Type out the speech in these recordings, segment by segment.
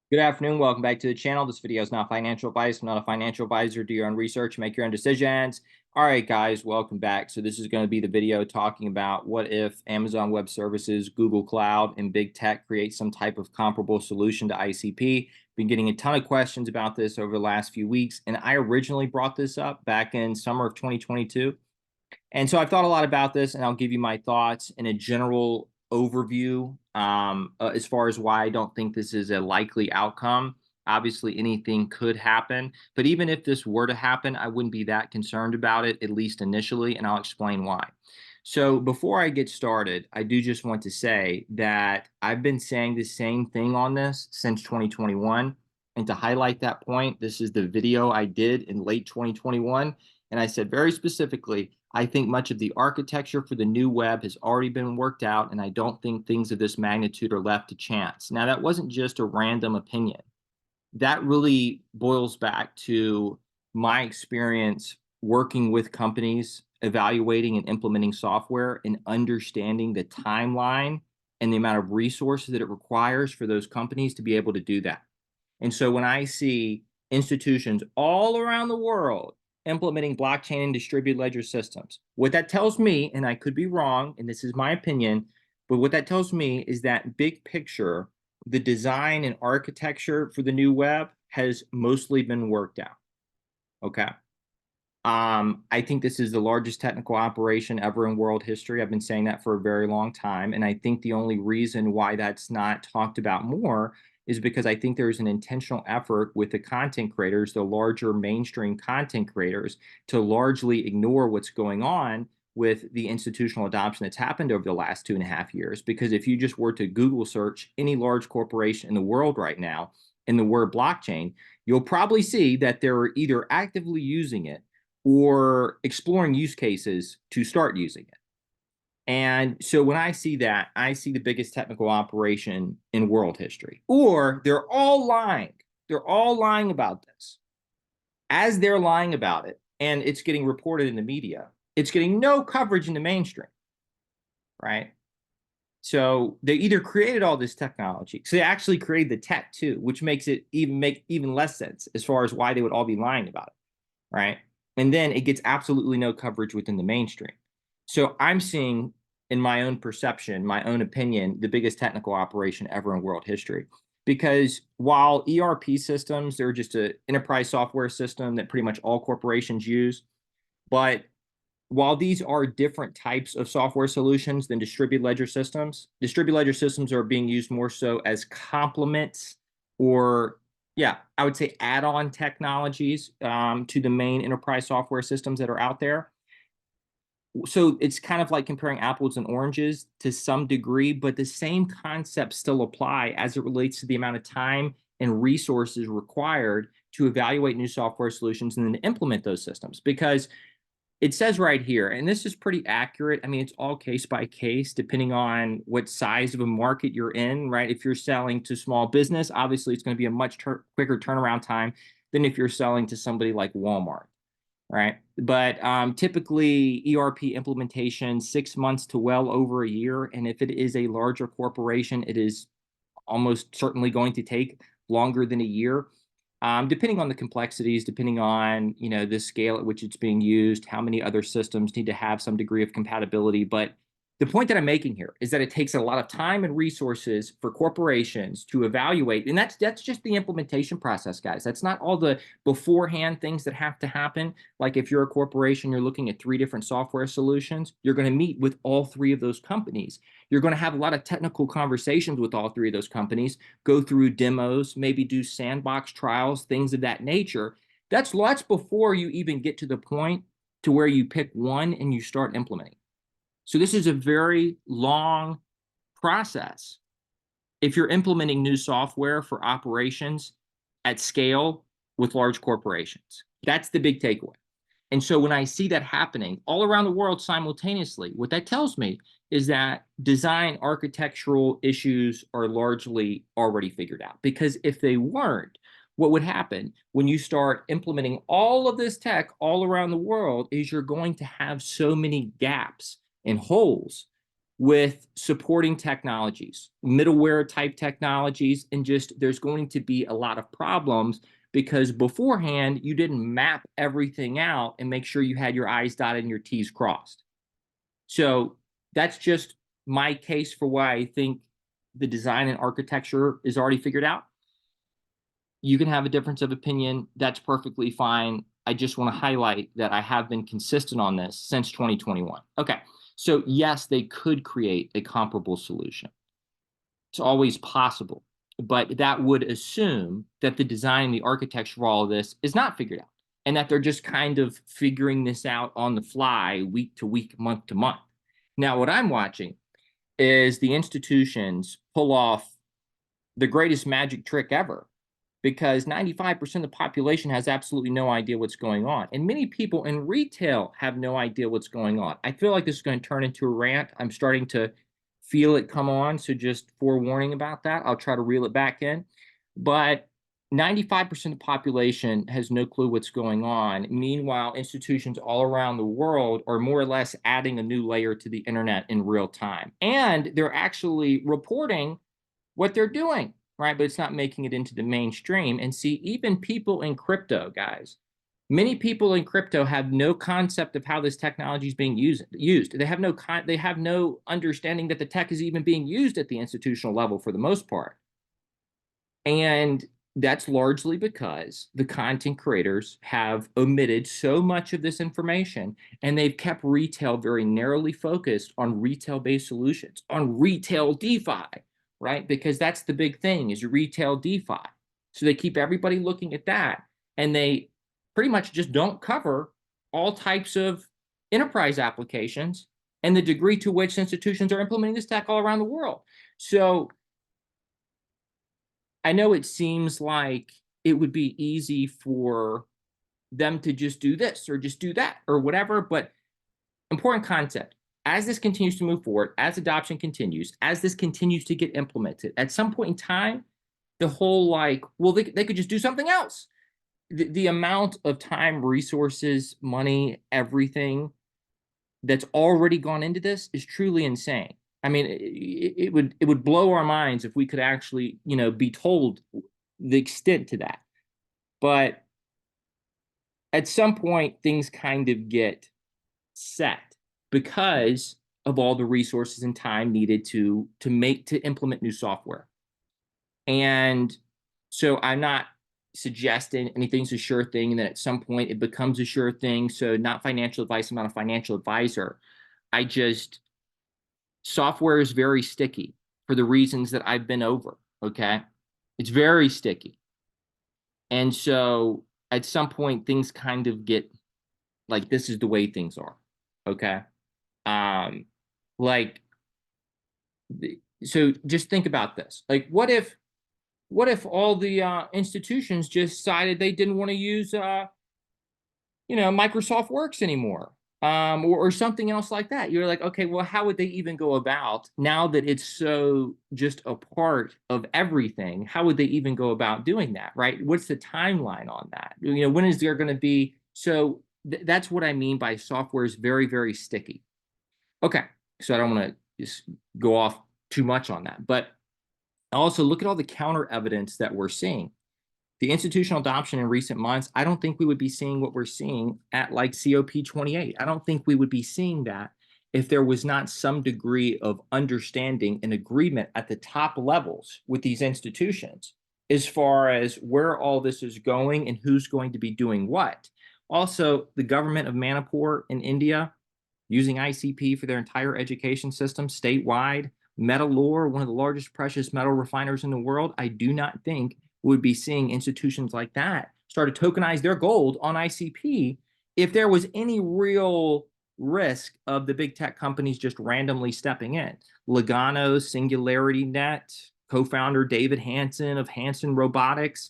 Good afternoon. Welcome back to the channel. This video is not financial advice. I'm not a financial advisor. Do your own research, make your own decisions. All right, guys, welcome back. So this is going to be the video talking about what if Amazon Web Services, Google Cloud, and big tech create some type of comparable solution to ICP. Been getting a ton of questions about this over the last few weeks, and I originally brought this up back in summer of 2022. And so I've thought a lot about this, and I'll give you my thoughts in a general overview as far as why I don't think this is a likely outcome. Obviously, anything could happen, but even if this were to happen, I wouldn't be that concerned about it, at least initially, and I'll explain why. So before I get started, I do just want to say that I've been saying the same thing on this since 2021. And to highlight that point, this is the video I did in late 2021. And I said very specifically, I think much of the architecture for the new web has already been worked out, and I don't think things of this magnitude are left to chance. Now, that wasn't just a random opinion. That really boils back to my experience working with companies, evaluating and implementing software, and understanding the timeline and the amount of resources that it requires for those companies to be able to do that. And so when I see institutions all around the world implementing blockchain and distributed ledger systems, what that tells me, and I could be wrong, and this is my opinion, but what that tells me is that big picture, the design and architecture for the new web has mostly been worked out. Okay. I think this is the largest technical operation ever in world history. I've been saying that for a very long time. And I think the only reason why that's not talked about more is because I think there's an intentional effort with the content creators, the larger mainstream content creators, to largely ignore what's going on with the institutional adoption that's happened over the last 2.5 years. Because if you just were to Google search any large corporation in the world right now in the word blockchain, you'll probably see that they're either actively using it or exploring use cases to start using it. And so when I see that, I see the biggest technical operation in world history. Or they're all lying. They're all lying about this. As they're lying about it, and it's getting reported in the media, it's getting no coverage in the mainstream, right? So they either created all this technology, so they actually created the tech too, which makes it make even less sense as far as why they would all be lying about it, right? And then it gets absolutely no coverage within the mainstream. So I'm seeing, in my own perception, my own opinion, the biggest technical operation ever in world history. Because while ERP systems, they're just an enterprise software system that pretty much all corporations use. But while these are different types of software solutions than distributed ledger systems are being used more so as complements or, yeah, I would say add-on technologies to the main enterprise software systems that are out there. So it's kind of like comparing apples and oranges to some degree, but the same concepts still apply as it relates to the amount of time and resources required to evaluate new software solutions and then implement those systems. Because it says right here, and this is pretty accurate. I mean, it's all case by case, depending on what size of a market you're in, right? If you're selling to small business, obviously it's going to be a much quicker turnaround time than if you're selling to somebody like Walmart, right? But typically, ERP implementation 6 months to well over a year. And if it is a larger corporation, it is almost certainly going to take longer than a year, depending on the complexities, depending on the scale at which it's being used, how many other systems need to have some degree of compatibility. But the point that I'm making here is that it takes a lot of time and resources for corporations to evaluate, and that's just the implementation process, guys. That's not all the beforehand things that have to happen. Like if you're a corporation, you're looking at 3 different software solutions, you're going to meet with all 3 of those companies. You're going to have a lot of technical conversations with all 3 of those companies, go through demos, maybe do sandbox trials, things of that nature. That's before you even get to the point to where you pick one and you start implementing. So this is a very long process if you're implementing new software for operations at scale with large corporations. That's the big takeaway. And so when I see that happening all around the world simultaneously, what that tells me is that design architectural issues are largely already figured out. Because if they weren't, what would happen when you start implementing all of this tech all around the world is you're going to have so many gaps and holes with supporting technologies, middleware type technologies, and just there's going to be a lot of problems because beforehand you didn't map everything out and make sure you had your I's dotted and your T's crossed. So that's just my case for why I think the design and architecture is already figured out. You can have a difference of opinion. That's perfectly fine. I just want to highlight that I have been consistent on this since 2021. Okay, so yes, they could create a comparable solution. It's always possible, but that would assume that the design, the architecture for all of this is not figured out, and that they're just kind of figuring this out on the fly, week to week, month to month. Now, what I'm watching is the institutions pull off the greatest magic trick ever because 95% of the population has absolutely no idea what's going on. And many people in retail have no idea what's going on. I feel like this is going to turn into a rant. I'm starting to feel it come on. So just forewarning about that. I'll try to reel it back in. But 95% of the population has no clue what's going on. Meanwhile, institutions all around the world are more or less adding a new layer to the internet in real time. And they're actually reporting what they're doing, right? But it's not making it into the mainstream. And see, even people in crypto, guys, many people in crypto have no concept of how this technology is being used. They have no understanding that the tech is even being used at the institutional level for the most part. And that's largely because the content creators have omitted so much of this information, and they've kept retail very narrowly focused on retail-based solutions, on retail DeFi, right? Because that's the big thing, is retail DeFi. So they keep everybody looking at that, and they pretty much just don't cover all types of enterprise applications and the degree to which institutions are implementing this tech all around the world. So I know it seems like it would be easy for them to just do this or just do that or whatever, but important concept. As this continues to move forward, as adoption continues, as this continues to get implemented, at some point in time, the whole like, well, they could just do something else. The amount of time, resources, money, everything that's already gone into this is truly insane. I mean, it would blow our minds if we could actually, be told the extent to that. But at some point, things kind of get set because of all the resources and time needed to implement new software. And so I'm not suggesting anything's a sure thing and that at some point it becomes a sure thing. So not financial advice. I'm not a financial advisor. Software is very sticky for the reasons that I've been over, okay? It's very sticky. And so at some point, things kind of get like, this is the way things are, okay? Like, so just think about this. Like, what if all the institutions just decided they didn't want to use, Microsoft Works anymore? Or something else like that. You're like, okay, well, how would they even go about now that it's so just a part of everything? How would they even go about doing that, right? What's the timeline on that? When is there going to be? So that's what I mean by software is very, very sticky. Okay, so I don't want to just go off too much on that, but also look at all the counter evidence that we're seeing. The institutional adoption in recent months, I don't think we would be seeing what we're seeing at like COP28. I don't think we would be seeing that if there was not some degree of understanding and agreement at the top levels with these institutions as far as where all this is going and who's going to be doing what. Also, the government of Manipur in India using ICP for their entire education system statewide. Metalure, one of the largest precious metal refiners in the world, I do not think would be seeing institutions like that start to tokenize their gold on ICP if there was any real risk of the big tech companies just randomly stepping in. Logano, Singularity Net, co-founder David Hansen of Hansen Robotics,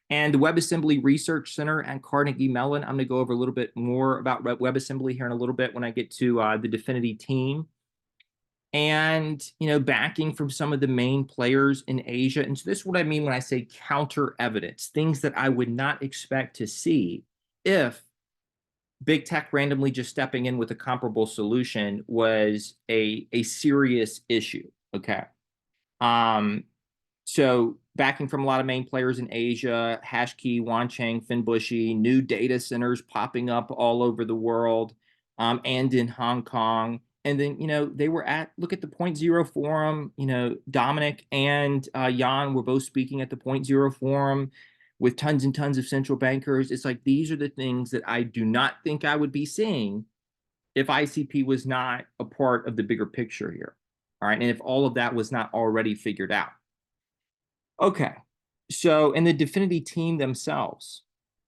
and the WebAssembly Research Center at Carnegie Mellon. I'm going to go over a little bit more about WebAssembly here in a little bit when I get to the dfinity team. And, backing from some of the main players in Asia. And so this is what I mean when I say counter evidence, things that I would not expect to see if big tech randomly just stepping in with a comparable solution was a serious issue. Okay. Um, so backing from a lot of main players in Asia, Hashkey, Wancheng, Finbushy, new data centers popping up all over the world, and in Hong Kong. And then, they were look at the Point Zero Forum, Dominic and Jan were both speaking at the Point Zero Forum with tons and tons of central bankers. It's like, these are the things that I do not think I would be seeing if ICP was not a part of the bigger picture here. All right. And if all of that was not already figured out. Okay. So, in the dfinity team themselves,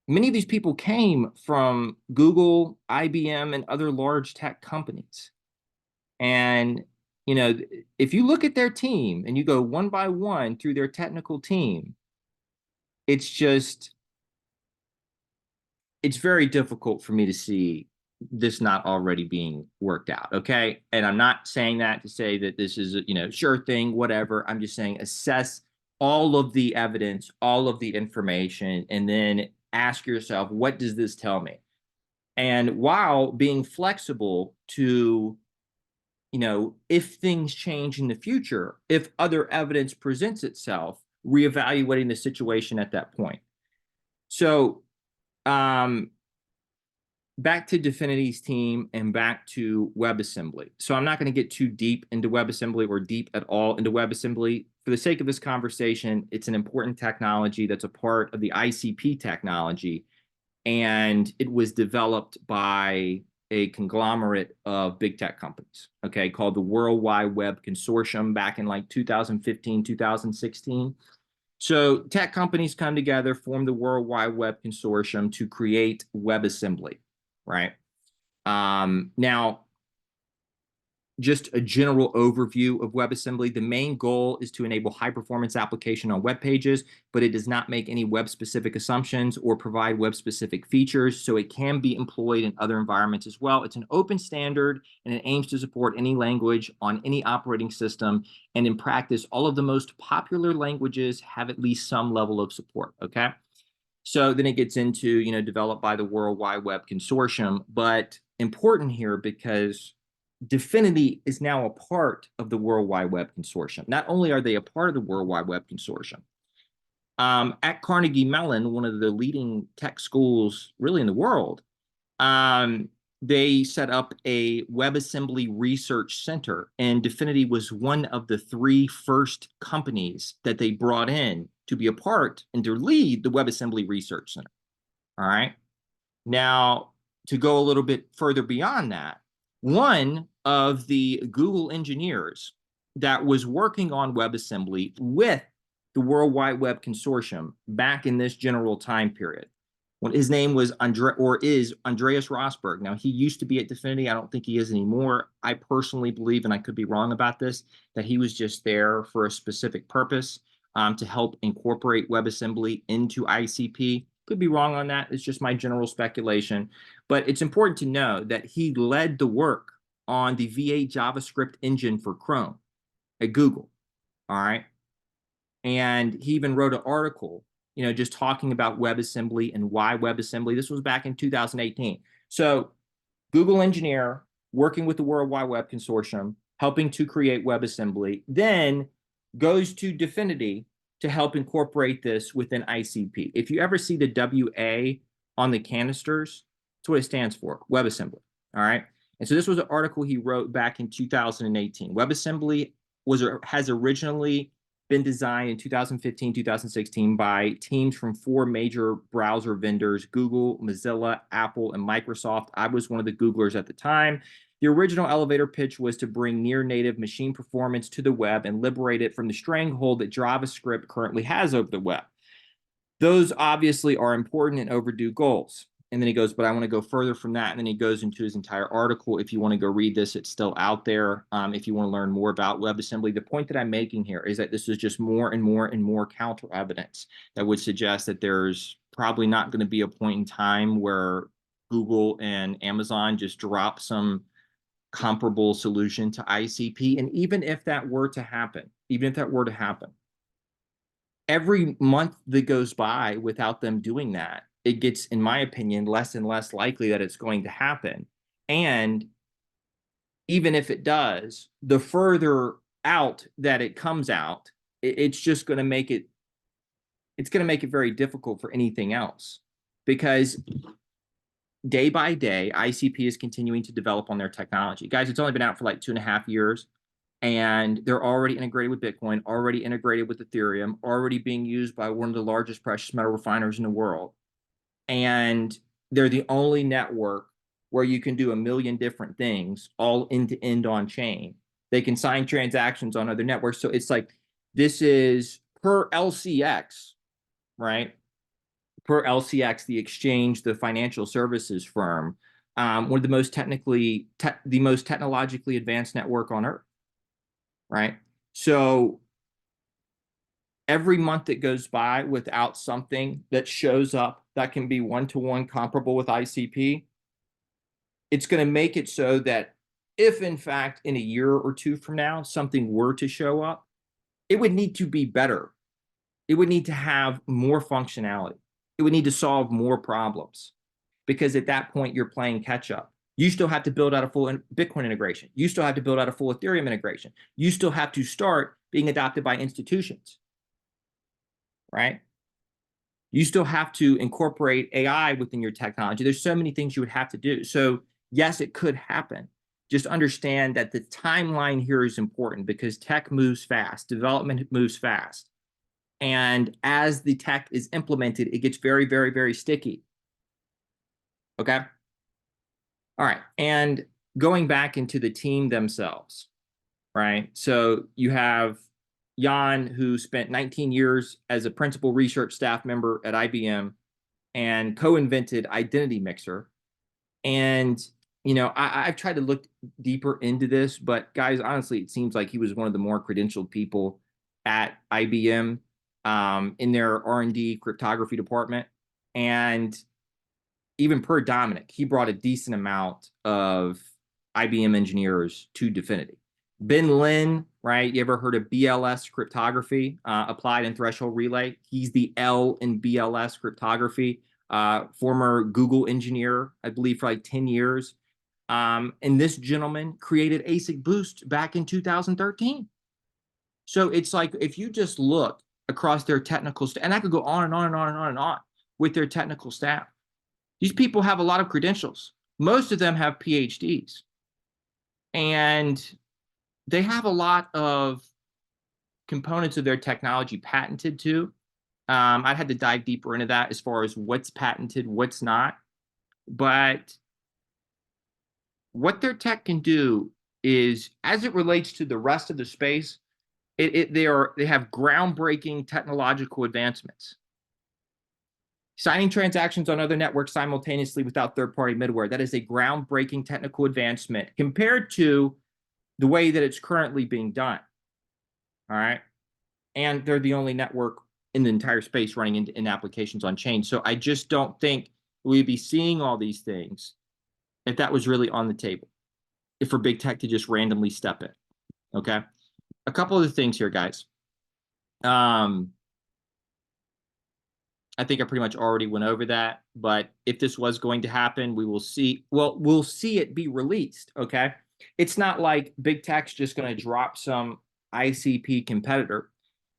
many of these people came from Google, IBM, and other large tech companies. And, if you look at their team and you go one by one through their technical team, it's very difficult for me to see this not already being worked out. Okay. And I'm not saying that to say that this is a, sure thing, whatever. I'm just saying assess all of the evidence, all of the information, and then ask yourself, what does this tell me? And while being flexible to, if things change in the future, if other evidence presents itself, reevaluating the situation at that point. So, back to dfinity's team and back to WebAssembly. So I'm not going to get too deep into WebAssembly or deep at all into WebAssembly. For the sake of this conversation, it's an important technology that's a part of the ICP technology, and it was developed by a conglomerate of big tech companies, okay, called the World Wide Web Consortium back in like 2015, 2016. So tech companies come together, form the World Wide Web Consortium to create WebAssembly, right? Now, just a general overview of WebAssembly. The main goal is to enable high-performance application on web pages, but it does not make any web-specific assumptions or provide web-specific features, so it can be employed in other environments as well. It's an open standard, and it aims to support any language on any operating system, and in practice, all of the most popular languages have at least some level of support, okay? So then it gets into, developed by the World Wide Web Consortium, but important here because dfinity is now a part of the World Wide Web Consortium. Not only are they a part of the World Wide Web Consortium, at Carnegie Mellon, one of the leading tech schools really in the world, they set up a WebAssembly research center, and dfinity was one of the 3 first companies that they brought in to be a part and to lead the WebAssembly research center. All right. Now, to go a little bit further beyond that, one of the Google engineers that was working on WebAssembly with the World Wide Web Consortium back in this general time period, when his name was is Andreas Rosberg. Now, he used to be at dfinity. I don't think he is anymore. I personally believe, and I could be wrong about this, that he was just there for a specific purpose, to help incorporate WebAssembly into ICP. Could be wrong on that. It's just my general speculation. But it's important to know that he led the work on the V8 JavaScript engine for Chrome at Google. All right. And he even wrote an article, just talking about WebAssembly and why WebAssembly. This was back in 2018. So Google engineer working with the World Wide Web Consortium, helping to create WebAssembly, then goes to dfinity to help incorporate this within ICP. If you ever see the WA on the canisters, that's what it stands for, WebAssembly. All right. And so this was an article he wrote back in 2018. WebAssembly has originally been designed in 2015, 2016 by teams from 4 major browser vendors, Google, Mozilla, Apple, and Microsoft. I was one of the Googlers at the time. The original elevator pitch was to bring near-native machine performance to the web and liberate it from the stranglehold that JavaScript currently has over the web. Those obviously are important and overdue goals. And then he goes, but I want to go further from that. And then he goes into his entire article. If you want to go read this, it's still out there. If you want to learn more about WebAssembly, the point that I'm making here is that this is just more and more and more counter evidence that would suggest that there's probably not going to be a point in time where Google and Amazon just drop some comparable solution to ICP. And even if that were to happen, every month that goes by without them doing that it gets, in my opinion, less and less likely that it's going to happen. And even if it does, the further out that it comes out, it's just going to make it, it's going to make it very difficult for anything else, because day by day, ICP is continuing to develop on their technology. Guys, it's only been out for like 2.5 years, and they're already integrated with Bitcoin, already integrated with Ethereum, already being used by one of the largest precious metal refiners in the world. And they're the only network where you can do a million different things all end to end on chain. They can sign transactions on other networks. So it's like, this is per LCX, right? Per LCX, the exchange, the financial services firm, one of the most the most technologically advanced network on earth, right? So every month that goes by without something that shows up that can be one-to-one comparable with ICP, it's going to make it so that if, in fact, in a year or two from now, something were to show up, it would need to be better. It would need to have more functionality. It would need to solve more problems, because at that point, you're playing catch up. You still have to build out a full Bitcoin integration. You still have to build out a full Ethereum integration. You still have to start being adopted by institutions, right? You still have to incorporate AI within your technology. There's so many things you would have to do. So yes, it could happen. Just understand that the timeline here is important, because tech moves fast, development moves fast. And as the tech is implemented, it gets very, very, very sticky. Okay. All right. And going back into the team themselves, right? So you have Jan, who spent 19 years as a principal research staff member at IBM and co-invented Identity Mixer. And, you know, I've tried to look deeper into this, but guys, honestly, it seems like he was one of the more credentialed people at IBM, in their R&D cryptography department. And even per Dominic, he brought a decent amount of IBM engineers to dfinity. Ben Lin, right? You ever heard of BLS cryptography, applied and threshold relay? He's the L in BLS cryptography, former Google engineer, I believe, for like 10 years. And this gentleman created ASIC Boost back in 2013. So it's like, if you just look across their technical staff, and I could go on and on and on and on and on with their technical staff. These people have a lot of credentials. Most of them have PhDs. And they have a lot of components of their technology patented too. I'd had to dive deeper into that as far as what's patented, what's not. But what their tech can do is, as it relates to the rest of the space, they have groundbreaking technological advancements. Signing transactions on other networks simultaneously without third-party middleware. That is a groundbreaking technical advancement compared to the way that it's currently being done. All right. And they're the only network in the entire space running in applications on chain. So I just don't think we'd be seeing all these things if that was really on the table, if for big tech to just randomly step in. Okay. A couple of the things here, guys. I think I pretty much already went over that, but if this was going to happen, we will see, well, we'll see it be released, okay? It's not like big tech's just going to drop some ICP competitor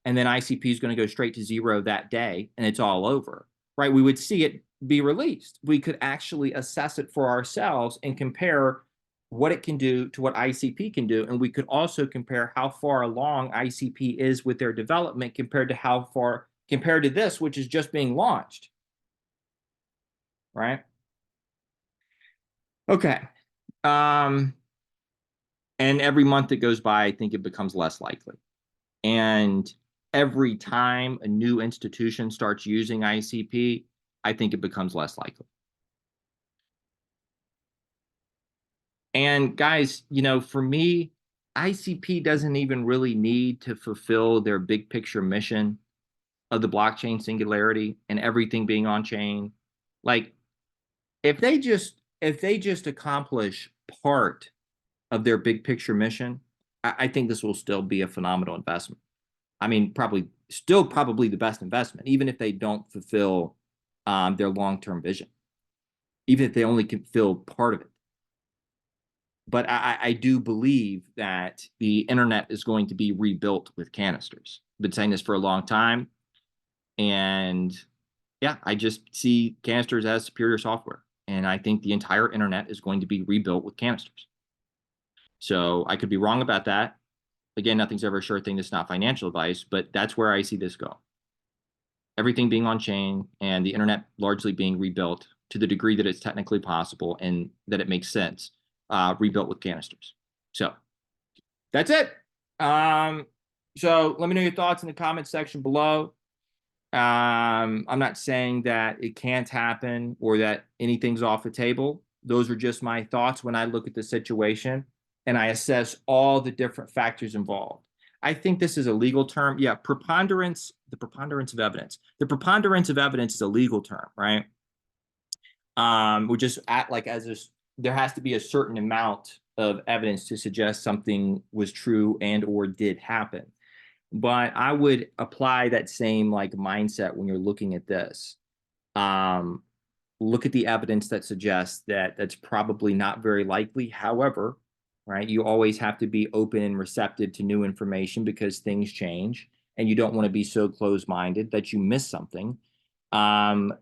and then ICP is going to go straight to zero that day and it's all over, right? We would see it be released. We could actually assess it for ourselves and compare what it can do to what ICP can do. And we could also compare how far along ICP is with their development compared to this, which is just being launched, right? Okay. And every month that goes by, I think it becomes less likely. And every time a new institution starts using ICP, I think it becomes less likely. And guys, you know, for me, ICP doesn't even really need to fulfill their big picture mission of the blockchain singularity and everything being on chain. Like, if they just accomplish part of their big picture mission, I think this will still be a phenomenal investment. I mean, probably the best investment, even if they don't fulfill their long-term vision, even if they only can fill part of it. But I do believe that the internet is going to be rebuilt with canisters. I've been saying this for a long time. And yeah, I just see canisters as superior software. And I think the entire internet is going to be rebuilt with canisters. So I could be wrong about that. Again, nothing's ever a sure thing. That's not financial advice, but that's where I see this go. Everything being on chain and the internet largely being rebuilt to the degree that it's technically possible and that it makes sense, rebuilt with canisters. So that's it. So let me know your thoughts in the comments section below. I'm not saying that it can't happen or that anything's off the table. Those are just my thoughts when I look at the situation and I assess all the different factors involved. I think this is a legal term. Yeah, preponderance, the preponderance of evidence. The preponderance of evidence is a legal term, right? We just act like there has to be a certain amount of evidence to suggest something was true and or did happen. But I would apply that same like mindset when you're looking at this. Look at the evidence that suggests that that's probably not very likely. However, right, you always have to be open and receptive to new information because things change, and you don't want to be so closed-minded that you miss something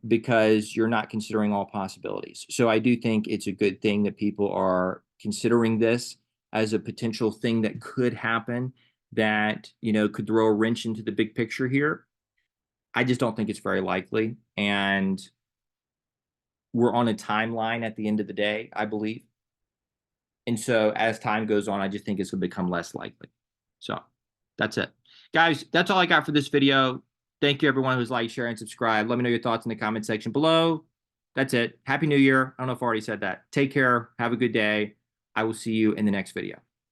because you're not considering all possibilities. So I do think it's a good thing that people are considering this as a potential thing that could happen that, you know, could throw a wrench into the big picture here. I just don't think it's very likely. And we're on a timeline at the end of the day, I believe. And so as time goes on, I just think it's going to become less likely. So that's it. Guys, that's all I got for this video. Thank you, everyone who's liked, share, and subscribe. Let me know your thoughts in the comment section below. That's it. Happy New Year. I don't know if I already said that. Take care. Have a good day. I will see you in the next video.